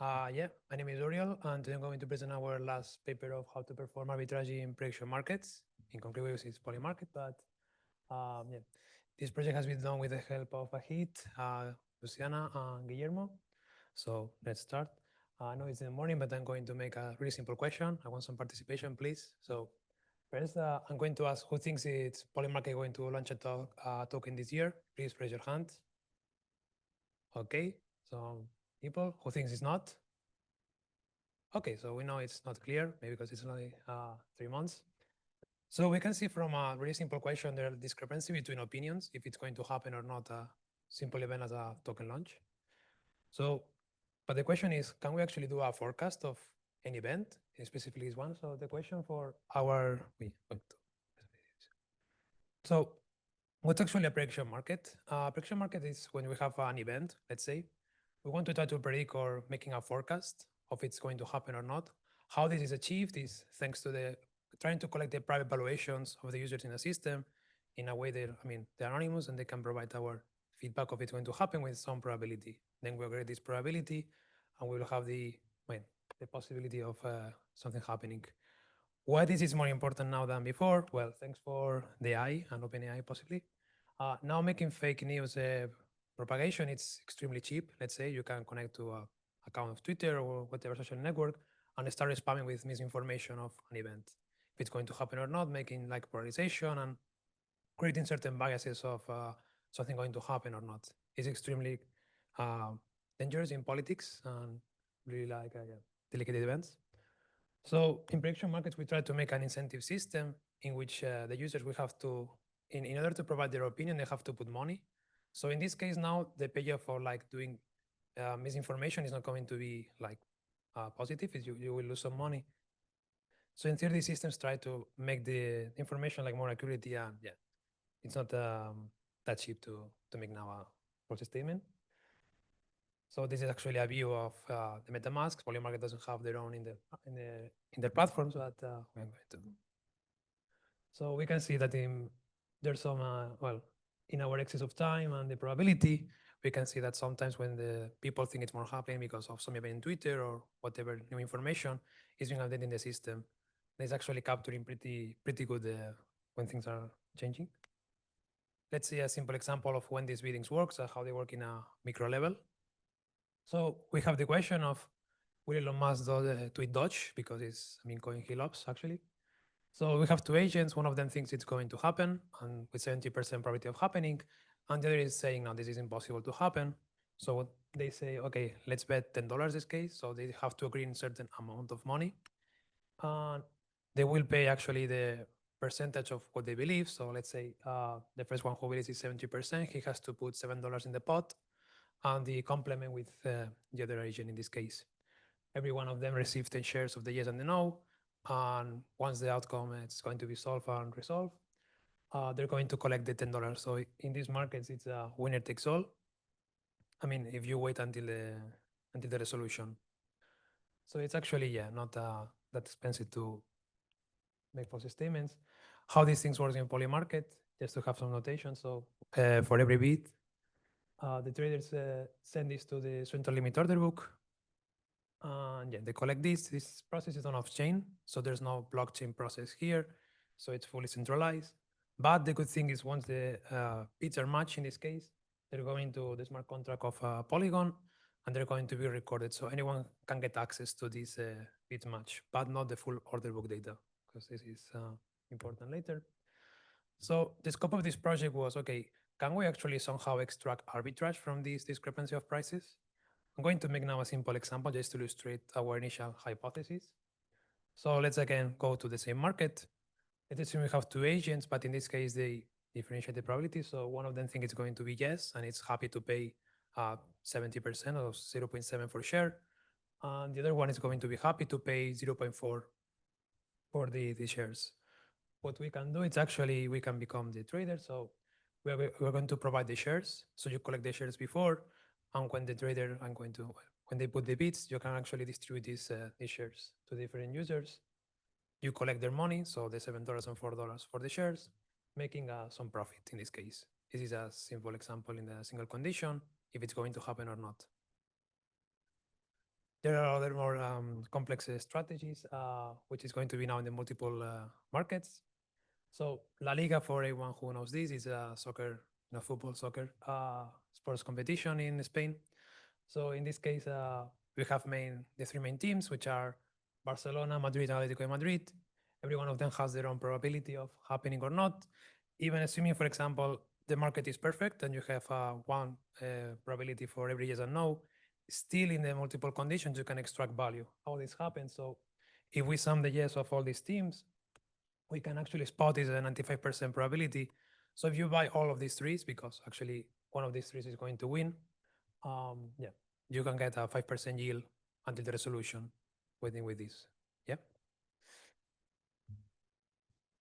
Yeah, my name is Oriol, and today I'm going to present our last paper of how to perform arbitrage in prediction markets. In concrete, we use it's polymarket, but yeah, this project has been done with the help of Ahit, Luciana, and Guillermo. So let's start. I know it's in the morning, but I'm going to make a really simple question. I want some participation, please. So first, I'm going to ask who thinks it's polymarket going to launch a token this year. Please raise your hand. Okay, so people who thinks it's not. Okay, so we know it's not clear, maybe because it's only 3 months. So we can see from a really simple question, there's discrepancy between opinions, if it's going to happen or not, a simple event as a token launch. So, but the question is, can we actually do a forecast of an event, specifically this one? So the question for our, so what's actually a prediction market? Prediction market is when we have an event, let's say, we want to try to predict or making a forecast of it's going to happen or not. How this is achieved is thanks to the trying to collect the private valuations of the users in the system in a way that, I mean, they're anonymous and they can provide our feedback of it's going to happen with some probability. Then we agree this probability and we will have the possibility of something happening. Why this is more important now than before? Well, thanks for the AI and OpenAI possibly. Now making fake news propagation, it's extremely cheap. Let's say you can connect to an account of Twitter or whatever social network and start spamming with misinformation of an event. If it's going to happen or not, making like polarization and creating certain biases of something going to happen or not. It's extremely dangerous in politics and really like yeah, delicate events. So in prediction markets, we try to make an incentive system in which the users will have to, in order to provide their opinion, they have to put money. So in this case now, the payoff for like doing misinformation is not going to be like positive, you will lose some money. So in theory, systems try to make the information like more accurate, and yeah, it's not that cheap to make now a false statement. So this is actually a view of the MetaMask. Polymarket doesn't have their own in their platforms, but we're going to. So we can see that there's some well, in our excess of time and the probability, we can see that sometimes when the people think it's more happening because of some event in Twitter or whatever new information is being updated in the system, it's actually capturing pretty good when things are changing. Let's see a simple example of when these biddings work, so how they work in a micro level. So we have the question of will Elon Musk tweet dodge because it's coin he loves actually. So we have two agents. One of them thinks it's going to happen and with 70% probability of happening, and the other is saying no, this is impossible to happen. So they say, okay, let's bet $10 this case. So they have to agree in a certain amount of money, and they will pay actually the percentage of what they believe. So let's say the first one who believes is 70%, he has to put $7 in the pot, and the complement with the other agent in this case. Every one of them receives 10 shares of the yes and the no. And once the outcome is going to be solved and resolved, they're going to collect the $10. So in these markets, it's a winner takes all. I mean, if you wait until the resolution. So it's actually, yeah, not that expensive to make false statements. How these things work in poly market, just to have some notation. So for every bid, the traders send this to the central limit order book. And yeah, they collect this. This process is on off-chain, so there's no blockchain process here. So it's fully centralized. But the good thing is once the bits are matched in this case, they're going to the smart contract of Polygon, and they're going to be recorded. So anyone can get access to this bit match, but not the full order book data, because this is important later. So the scope of this project was, okay, can we actually somehow extract arbitrage from this discrepancy of prices? I'm going to make now a simple example just to illustrate our initial hypothesis. So let's again go to the same market. Let's assume we have two agents, but in this case, they differentiate the probability. So one of them thinks it's going to be yes, and it's happy to pay 70% or 0.7 for share. And the other one is going to be happy to pay 0.4 for the shares. What we can do is actually we can become the trader. So we're going to provide the shares. So you collect the shares before, and when the trader, when they put the bids, you can actually distribute these shares to different users. You collect their money, so the $7 and $4 for the shares, making some profit in this case. This is a simple example in the single condition, if it's going to happen or not. There are other more complex strategies, which is going to be now in the multiple markets. So La Liga, for anyone who knows this, is a soccer, football, soccer sports competition in Spain. So in this case, we have the three main teams, which are Barcelona, Madrid, and Atletico de Madrid. Every one of them has their own probability of happening or not. Even assuming, for example, the market is perfect and you have one probability for every yes and no, still in the multiple conditions, you can extract value. How this happens? So if we sum the yes of all these teams, we can actually spot is a 95% probability. So if you buy all of these threes, because actually one of these threes is going to win, yeah, you can get a 5% yield until the resolution with this. Yeah.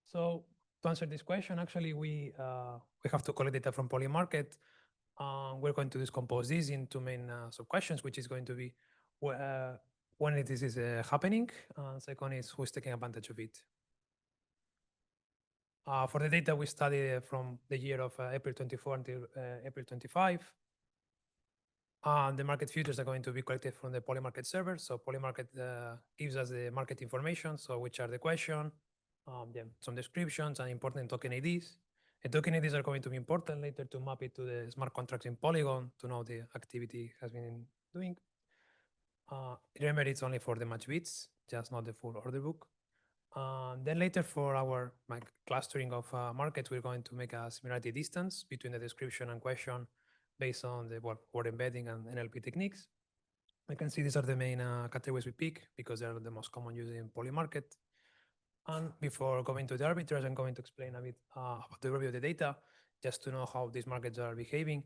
So to answer this question, actually we have to collect data from Polymarket. We're going to decompose this into main sub questions, which is going to be when it is happening. Second is who's taking advantage of it. For the data we studied from the year of April 24 until April 25, the market futures are going to be collected from the Polymarket server. So Polymarket gives us the market information. So which are the question, yeah, some descriptions and important token IDs. The token IDs are going to be important later to map it to the smart contracts in Polygon to know the activity has been doing. Remember, it's only for the match bits, just not the full order book. Then later for our clustering of markets, we're going to make a similarity distance between the description and question based on the word embedding and NLP techniques. I can see these are the main categories we pick because they're the most common used in Polymarket. And before going to the arbitrage, I'm going to explain a bit about the overview of the data, just to know how these markets are behaving.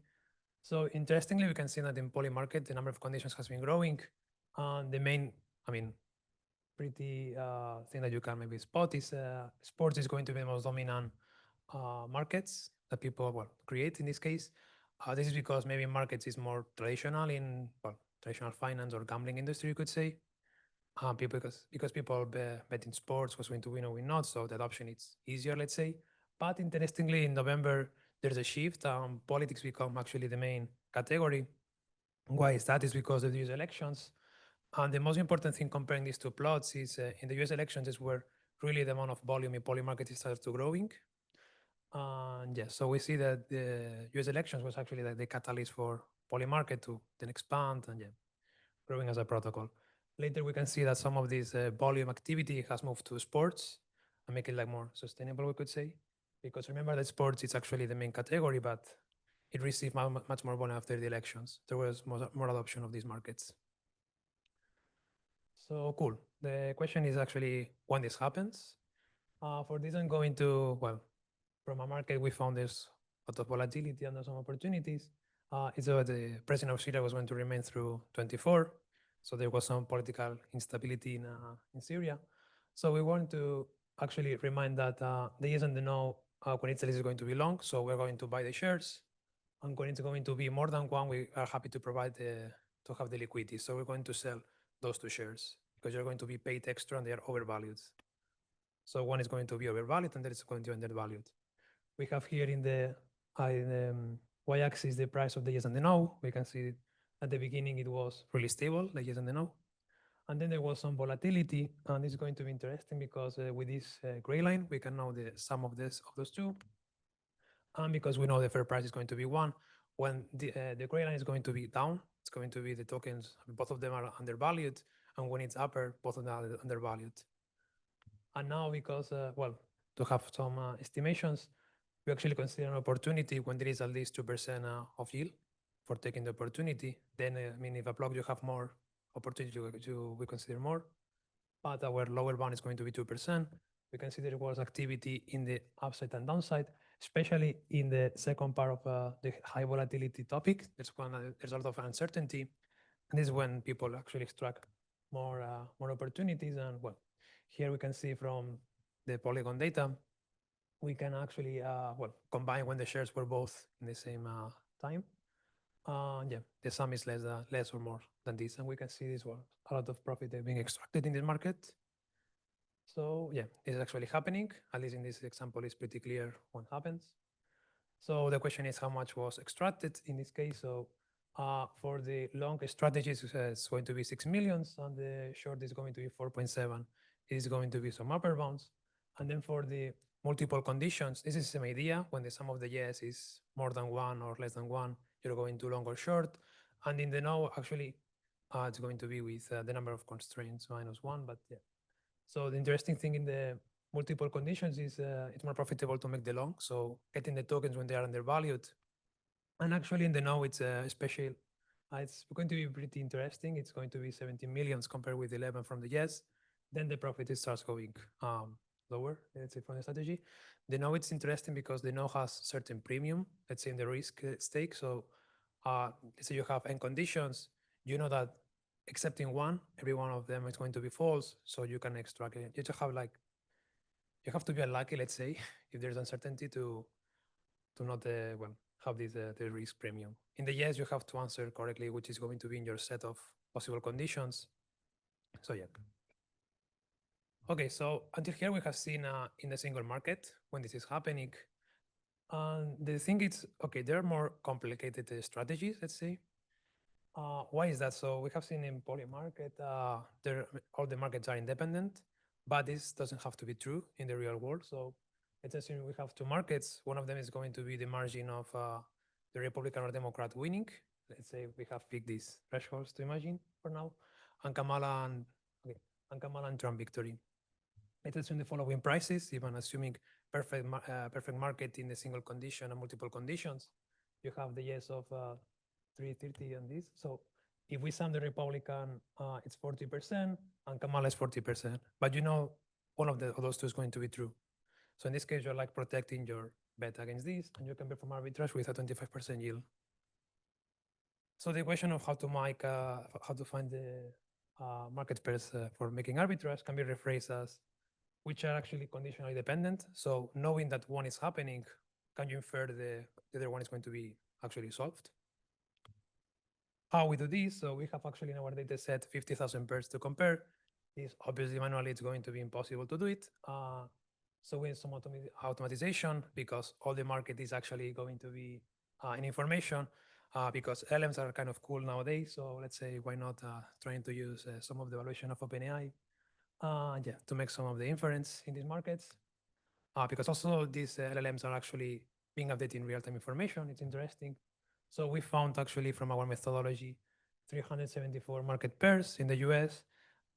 So interestingly, we can see that in Polymarket, the number of conditions has been growing. And the main, pretty thing that you can maybe spot is sports is going to be the most dominant markets that people create in this case. This is because maybe markets is more traditional in traditional finance or gambling industry, you could say. Because people bet in sports was going to win or win not, so the adoption is easier, let's say. But interestingly, in November there's a shift. Politics become actually the main category. Why is that? Is because of the US elections. And the most important thing comparing these two plots is in the US elections is where really the amount of volume in Polymarket starts to growing. And yes, so we see that the US elections was actually the catalyst for Polymarket to then expand and growing as a protocol. Later, we can see that some of this volume activity has moved to sports and make it more sustainable, we could say. Because remember that sports is actually the main category, but it received much more volume after the elections. There was more adoption of these markets. So cool. The question is actually when this happens. For this, I'm going to, from a market, we found there's a lot of volatility and some opportunities. It's that the president of Syria was going to remain through 24. So there was some political instability in Syria. So we want to actually remind that the yes and the no when it's is going to be long. So we're going to buy the shares. And when it's going to be more than one, we are happy to provide to have the liquidity. So we're going to sell those two shares because you're going to be paid extra and they are overvalued. So one is going to be overvalued and there is going to be undervalued. We have here in the y-axis the price of the yes and the no. We can see at the beginning it was really stable, the yes and the no. And then there was some volatility, and this is going to be interesting because with this gray line, we can know the sum of those two. And because we know the fair price is going to be one, when the gray line is going to be down, it's going to be the tokens, both of them are undervalued, and when it's upper, both of them are undervalued. And now because, to have some estimations, we actually consider an opportunity when there is at least 2% of yield for taking the opportunity. Then, if a block you have more opportunity, we consider more. But our lower bound is going to be 2%. We consider there was activity in the upside and downside, especially in the second part of the high volatility topic. There's a lot of uncertainty. And this is when people actually extract more opportunities. And here we can see from the Polygon data, we can actually combine when the shares were both in the same time. The sum is less or more than this, and we can see this was a lot of profit being extracted in this market. So this is actually happening. At least in this example, it's pretty clear what happens. So the question is how much was extracted in this case. So For the long strategies, it's going to be 6 millions, and the short is going to be 4.7. It is going to be some upper bounds. And then for the multiple conditions, this is the same idea. When the sum of the yes is more than one or less than one, you're going to long or short. And in the no, actually, it's going to be with the number of constraints minus one. But yeah. So the interesting thing in the multiple conditions is it's more profitable to make the long. So getting the tokens when they are undervalued. And actually in the no, it's special. It's going to be pretty interesting. It's going to be 17 millions compared with 11 from the yes. Then the profit starts going lower, let's say, from the strategy. The no, it's interesting because the no has certain premium, let's say in the risk stake. So let's say you have n conditions, you know that excepting one, every one of them is going to be false. So you can extract it. You just have like, you have to be unlucky, let's say, if there's uncertainty to not well have this the risk premium. In the yes, you have to answer correctly, which is going to be in your set of possible conditions. So yeah. Okay, so until here we have seen in the single market when this is happening. And the thing is, okay, there are more complicated strategies, let's say. Why is that? So we have seen in poly market, all the markets are independent, but this doesn't have to be true in the real world. So let's assume we have two markets. One of them is going to be the margin of the Republican or Democrat winning. Let's say we have picked these thresholds to imagine for now, and Kamala and okay, and Kamala and Trump victory. Let's assume the following prices, even assuming perfect market in the single condition and multiple conditions. You have the yes of 330 and this. So if we sum the Republican, it's 40%, and Kamala is 40%. But you know, one of those two is going to be true. So in this case, you're like protecting your bet against this, and you can perform arbitrage with a 25% yield. So the question of how to find the market pairs for making arbitrage can be rephrased as which are actually conditionally dependent. So knowing that one is happening, can you infer the other one is going to be actually solved? How we do this? So we have actually in our data set 50,000 pairs to compare. This obviously manually it's going to be impossible to do it. So we need some automatization because all the market is actually going to be in information because LLMs are kind of cool nowadays. So let's say why not trying to use some of the evaluation of OpenAI yeah, to make some of the inference in these markets. Because also these LLMs are actually being updated in real-time information. It's interesting. So we found actually from our methodology 374 market pairs in the US.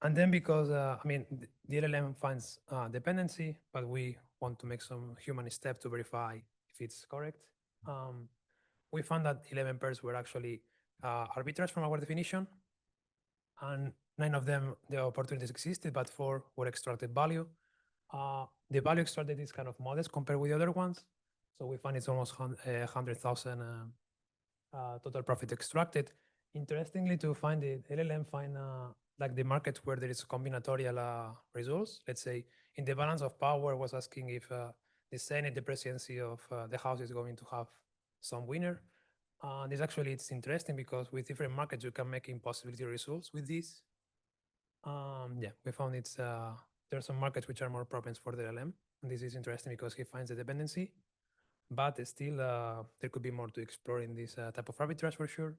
And then because, I mean, the LLM finds dependency, but we want to make some human step to verify if it's correct. We found that 11 pairs were actually arbitrage from our definition. And 9 of them, the opportunities existed, but 4 were extracted value. The value extracted is kind of modest compared with the other ones. So we find it's almost 100,000 total profit extracted. Interestingly, to find the LLM find like the market where there is combinatorial results. Let's say in the balance of power was asking if the Senate, the presidency of the House is going to have some winner. This actually it's interesting because with different markets you can make impossibility results with this. Yeah, we found it's there are some markets which are more problems for the LLM. And this is interesting because he finds the dependency, but still there could be more to explore in this type of arbitrage for sure.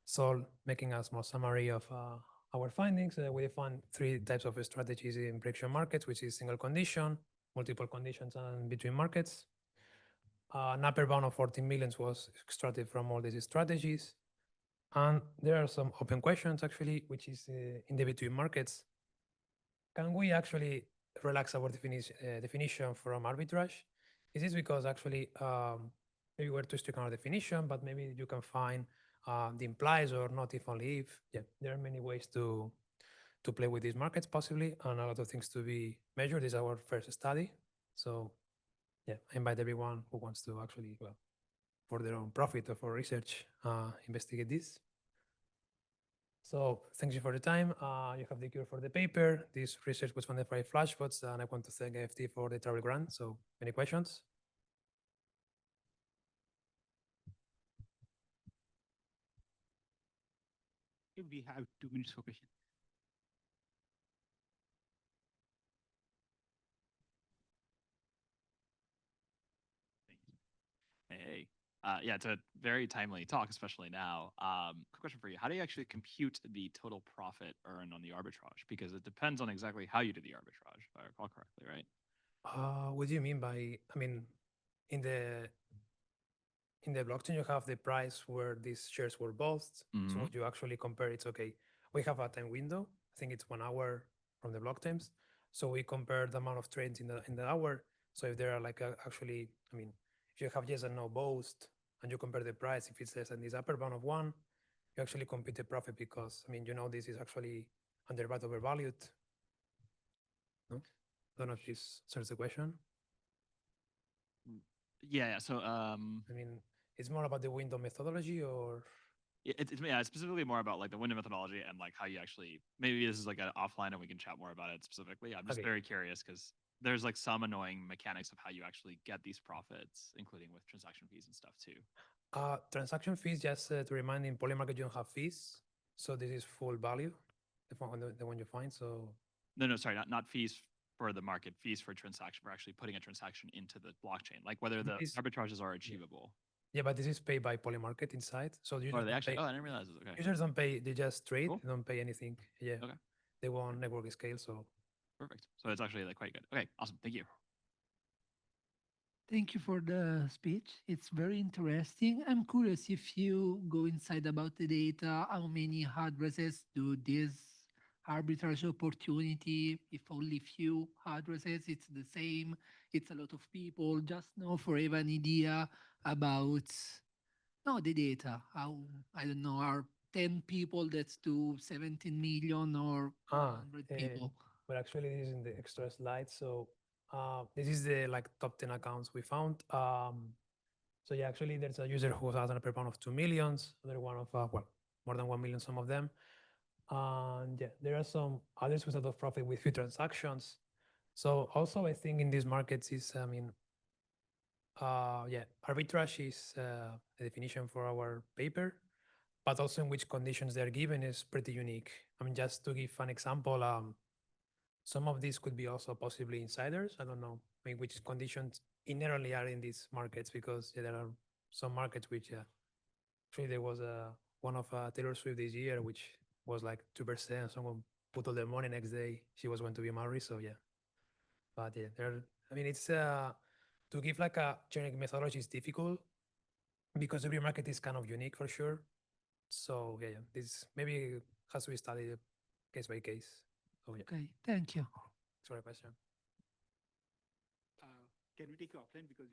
So making a small summary of our findings, we found 3 types of strategies in prediction markets, which is single condition, multiple conditions, and between markets. An upper bound of 14 millions was extracted from all these strategies. And there are some open questions actually, which is in the between markets. Can we actually relax our definition from arbitrage? This is because actually maybe we're too strict on our definition, but maybe you can find the implies or not if only if. Yeah, there are many ways to play with these markets possibly, and a lot of things to be measured. This is our first study. So yeah, I invite everyone who wants to actually, well, for their own profit or for research, investigate this. So thank you for the time. You have the cure for the paper. This research was funded by Flashbots, and I want to thank AFT for the travel grant. So any questions? We have 2 minutes for questions. Hey. Yeah, it's a very timely talk, especially now. Quick question for you: how do you actually compute the total profit earned on the arbitrage? Because it depends on exactly how you do the arbitrage, if I recall correctly, right? What do you mean by? I mean, in the in the blockchain, you have the price where these shares were bought. So Mm-hmm. when you actually compare, it's okay. We have a time window. I think it's 1 hour from the block times. So we compare the amount of trades in the hour. So if there are like actually, I mean, if you have yes and no both, and you compare the price, if it's less than this upper bound of one, you actually compute the profit because I mean, this is actually undervalued overvalued. No, don't know if this answers the question. Yeah, yeah. So, I mean, it's more about the window methodology, or yeah, it's specifically more about like the window methodology and like how you actually maybe this is like an offline and we can chat more about it specifically. I'm just okay. very curious because there's like some annoying mechanics of how you actually get these profits, including with transaction fees and stuff too. Transaction fees, just to remind, in Polymarket you don't have fees. So this is full value, the one you find. So No, no, sorry, not fees for the market, fees for transaction for actually putting a transaction into the blockchain, like whether the this, arbitrages are yeah. achievable. Yeah, but this is paid by Polymarket inside. So Or are users they don't actually? pay. Oh, I didn't realize this. Okay, Users don't pay. They just trade. cool. They don't pay anything. Yeah, Okay, they want network scale. So perfect. So it's actually like quite good. Okay, awesome. Thank you. Thank you for the speech. It's very interesting. I'm curious if you go inside about the data, how many addresses do this arbitrage opportunity? If only few addresses, it's the same. It's a lot of people. Just know for have an idea about no the data. How I don't know are 10 people that's to 17 million or ah, 100 uh, people. but actually this is in the extra slide. So this is the like top 10 accounts we found. So yeah, actually there's a user who has an upper bound of 2 millions. Other one of well more than 1 million. Some of them. And yeah, there are some others with a lot of profit with few transactions. So also I think in these markets is, I mean, yeah, arbitrage is the definition for our paper, but also in which conditions they are given is pretty unique. I mean, just to give an example, some of these could be also possibly insiders. I don't know, I mean, which conditions inherently are in these markets because yeah, there are some markets which, actually there was one of Taylor Swift this year, which was like 2%. Someone put all their money next day. She was going to be married. So yeah, but yeah, I mean, it's to give like a generic methodology is difficult because every market is kind of unique for sure. So yeah, this maybe has to be studied case by case. So yeah, Okay, thank you. sorry question. Can we take you offline because